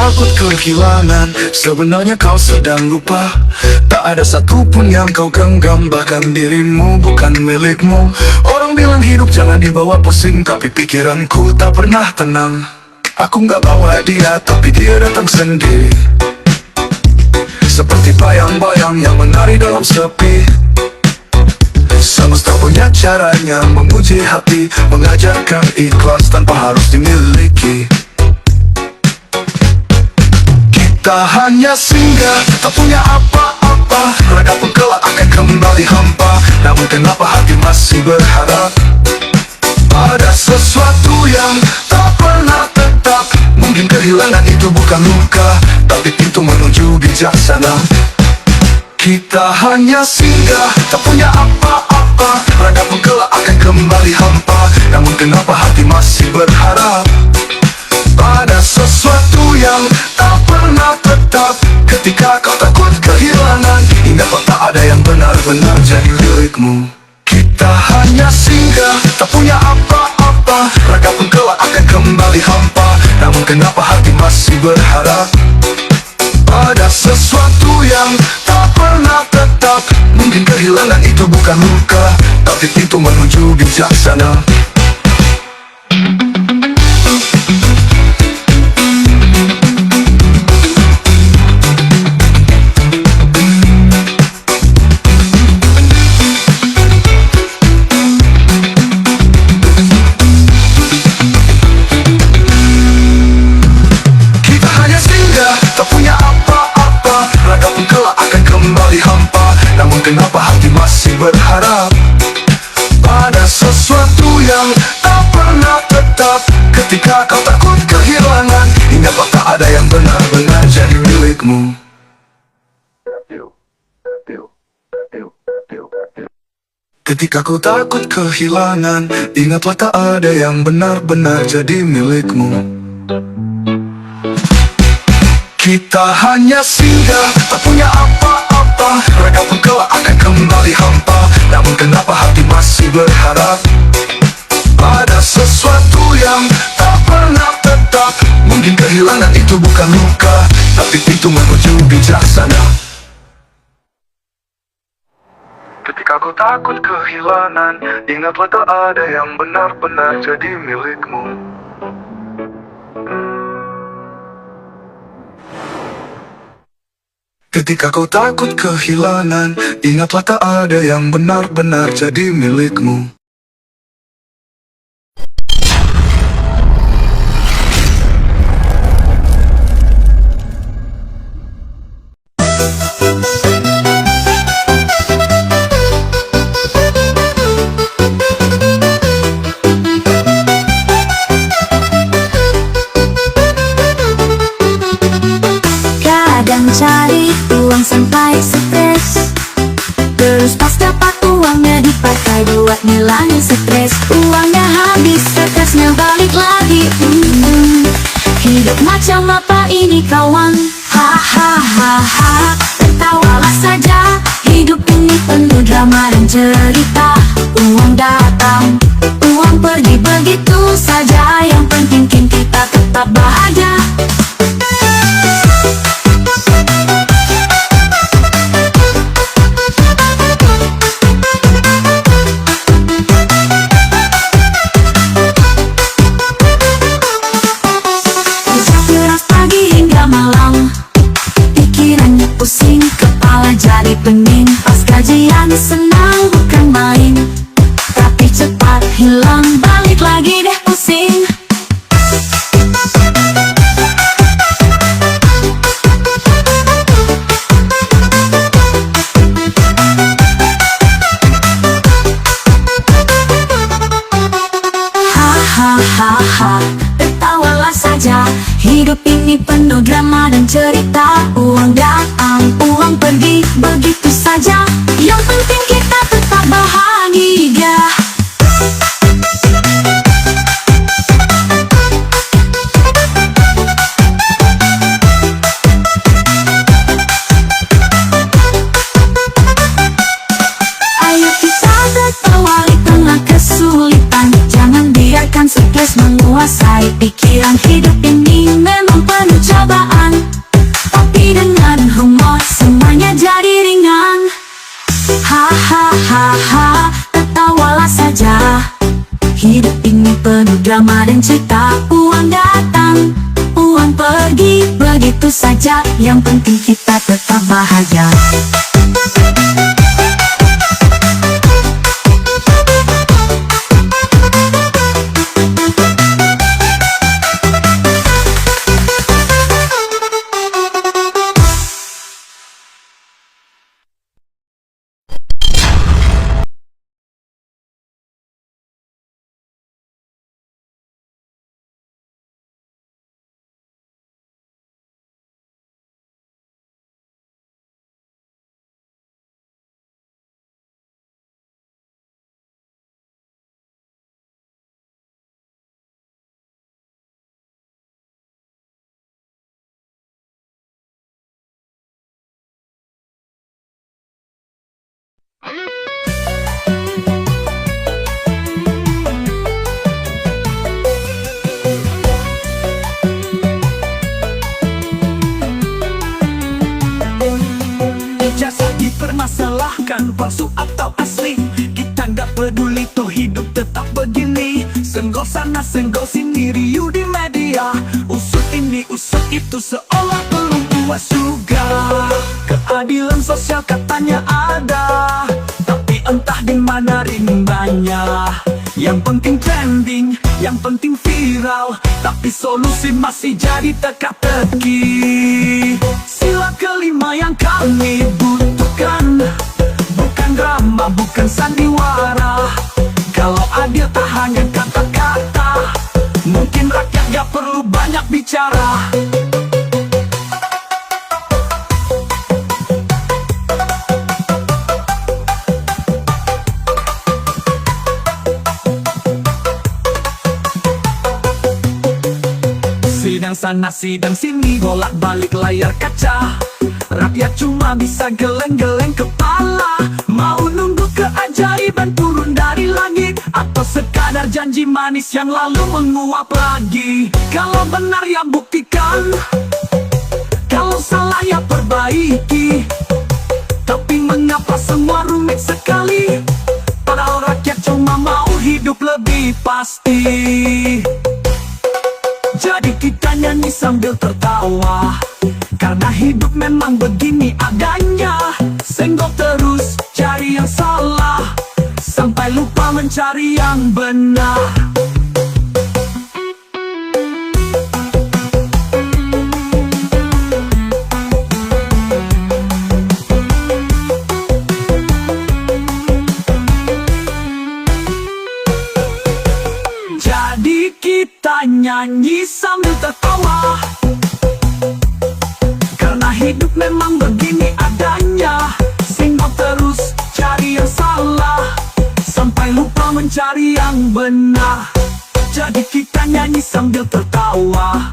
takut kehilangan, sebenarnya kau sedang lupa. Tak ada satupun yang kau genggam, bahkan dirimu bukan milikmu. Orang bilang hidup jangan dibawa pusing, tapi pikiranku tak pernah tenang. Aku gak bawa dia, tapi dia datang sendiri, seperti bayang-bayang yang menari dalam sepi. Semesta punya caranya memuji hati, mengajarkan ikhlas tanpa harus dimiliki. Kita hanya singgah, tak punya apa-apa. Raga pun kelak akan kembali hampa. Namun kenapa hati masih berharap ada sesuatu yang tak pernah tetap. Mungkin kehilangan itu bukan luka, tapi pintu menuju bijaksana. Kita hanya singgah, tak punya apa-apa. Raga pun kelak akan kembali hampa. Namun kenapa hati masih berharap pada sesuatu yang tak pernah tetap. Ketika kau takut kehilangan, ingatlah tak ada yang benar-benar jadi milikmu. Kita hanya singgah, tak punya apa-apa. Raga pun kelak akan kembali hampa. Namun kenapa hati masih berharap pada sesuatu yang tak pernah tetap. Mungkin kehilangan itu bukan luka, tapi pintu menuju bijaksana. Kenapa hati masih berharap pada sesuatu yang tak pernah tetap. Ketika kau takut kehilangan, ingatlah tak ada yang benar-benar jadi milikmu. Ketika kau takut kehilangan, ingatlah tak ada yang benar-benar jadi milikmu. Kita hanya singgah, tak punya apa-apa. Raga pun kelak akan kembali hampa. Namun kenapa hati masih berharap pada sesuatu yang tak pernah tetap. Mungkin kehilangan itu bukan luka, tapi pintu menuju bijaksana. Ketika kau takut kehilangan, ingatlah tak ada yang benar-benar jadi milikmu. Ketika kau takut kehilangan, ingatlah tak ada yang benar-benar jadi milikmu. Kadang cari uang sampai stres, terus pas dapat uangnya dipakai buat ngilangin stres. Uangnya habis, stresnya balik lagi. Hidup macam apa ini kawan? Hahaha, tertawalah saja. Hidup ini penuh drama dan cerita. Uang datang, uang pergi begitu saja. Yang penting kita tetap bahagia. Pusing kepala jadi pening, pas gajian senang bukan main. Tapi cepat hilang, balik lagi deh pusing. Hahaha, tertawalah saja. Hidup ini penuh drama dan cerita. Uang datang, uang pergi, begitu saja. Yang penting kita tetap bahagia. Ayo kita tertawa di tengah kesulitan. Jangan biarkan stres menguasai pikiran. Hidup ini memang penuh cobaan. ini penuh drama dan cerita. Uang datang, uang pergi, begitu saja. Yang penting kita tetap bahagia. Ijazah dipermasalahkan, palsu atau asli, kita nggak peduli, toh hidup tetap begini. Senggol sana senggol sini, riuh di media, usut ini usut itu, seolah belum puas juga. Keadilan sosial katanya ada, tapi entah di mana rimbanya. Yang penting trending, yang penting viral, tapi solusi masih jadi teka-teki. Sila kelima yang kami butuhkan, bukan drama, bukan sandiwara. Kalau adil tak hanya kata-kata, mungkin rakyat gak perlu banyak bicara. Sidang sana sidang sini, bolak-balik layar kaca. Rakyat cuma bisa geleng-geleng kepala. Mau nunggu keajaiban turun dari langit, atau sekadar janji manis yang lalu menguap lagi. Kalau benar ya buktikan, kalau salah ya perbaiki. Tapi mengapa semua rumit sekali, padahal rakyat cuma mau hidup lebih pasti. Jadi kita nyanyi sambil tertawa, karena hidup memang begini adanya. Senggol terus, cari yang salah, sampai lupa mencari yang benar. Jadi kita nyanyi sambil tertawa, karena hidup memang begini adanya. Senggol terus, cari yang salah, sampai lupa mencari yang benar. Jadi kita nyanyi sambil tertawa,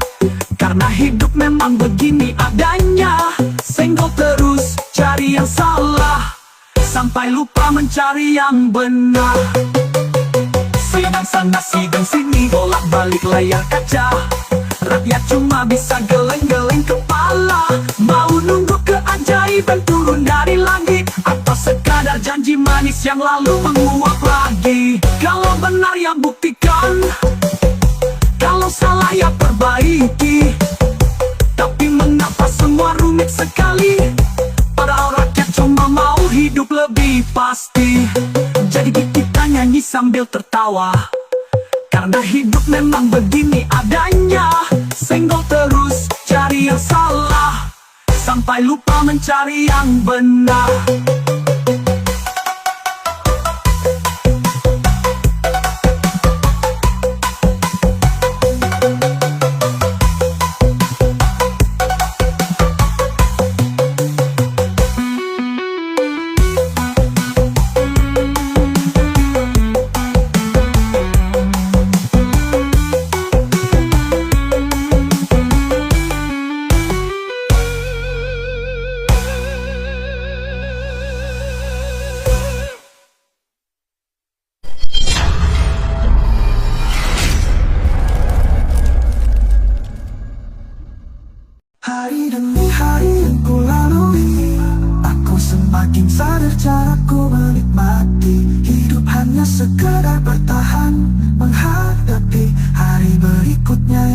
karena hidup memang begini adanya. Senggol terus, cari yang salah, sampai lupa mencari yang benar. Sidang sana sidang sini, bolak-balik layar kaca. Rakyat cuma bisa geleng-geleng kepala. Mau nunggu keajaiban turun dari langit, atau sekadar janji manis yang lalu menguap lagi. Kalau benar ya buktikan, kalau salah ya perbaiki. Tapi mengapa semua rumit sekali, padahal rakyat cuma mau hidup lebih pasti. Jadi kita nyanyi sambil tertawa, karena hidup memang begini adanya. Senggol terus, cari yang salah, sampai lupa mencari yang benar.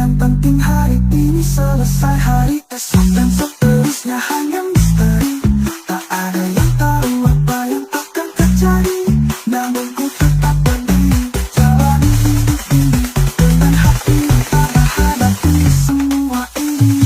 Yang penting hari ini selesai, hari esok dan seterusnya hanya misteri. Tak ada yang tahu apa yang akan terjadi, namun ku tetap berdiri, jalani hidup ini dengan hati tak hadapi semua ini.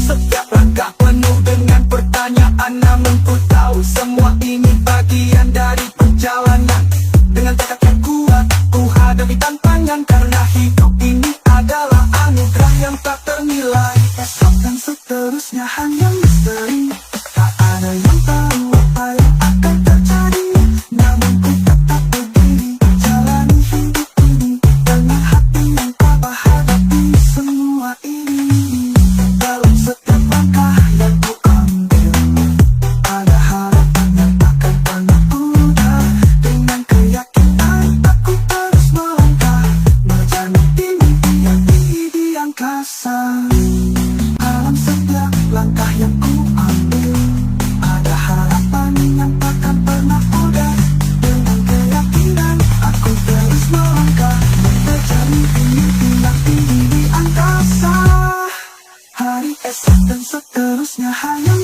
Setiap langkah penuh dengan pertanyaan, namun ku tahu semua ini bagian dari perjalanan. Dengan tekad yang kuat, ku hadapi tantangan, karena hidup ini adalah anugerah yang tak ternilai. Esok dan seterusnya hanya misteri. Tak ada yang tahu apa yang akan terjadi, namun ku tetap berdiri, jalani hidup ini dengan hati yang tabah hadapi semua ini. Dalam setiap langkah yang ku ambil, ada harapan yang takkan pernah pudar. Dengan keyakinan aku terus melangkah, mengejar mimpi yang tinggi di angkasa. Dalam setiap langkah yang ku ambil, ada harapan yang takkan pernah pudar. Dengan keyakinan aku terus melangkah, mengejar mimpi yang tinggi di angkasa. Hari esok dan seterusnya hanya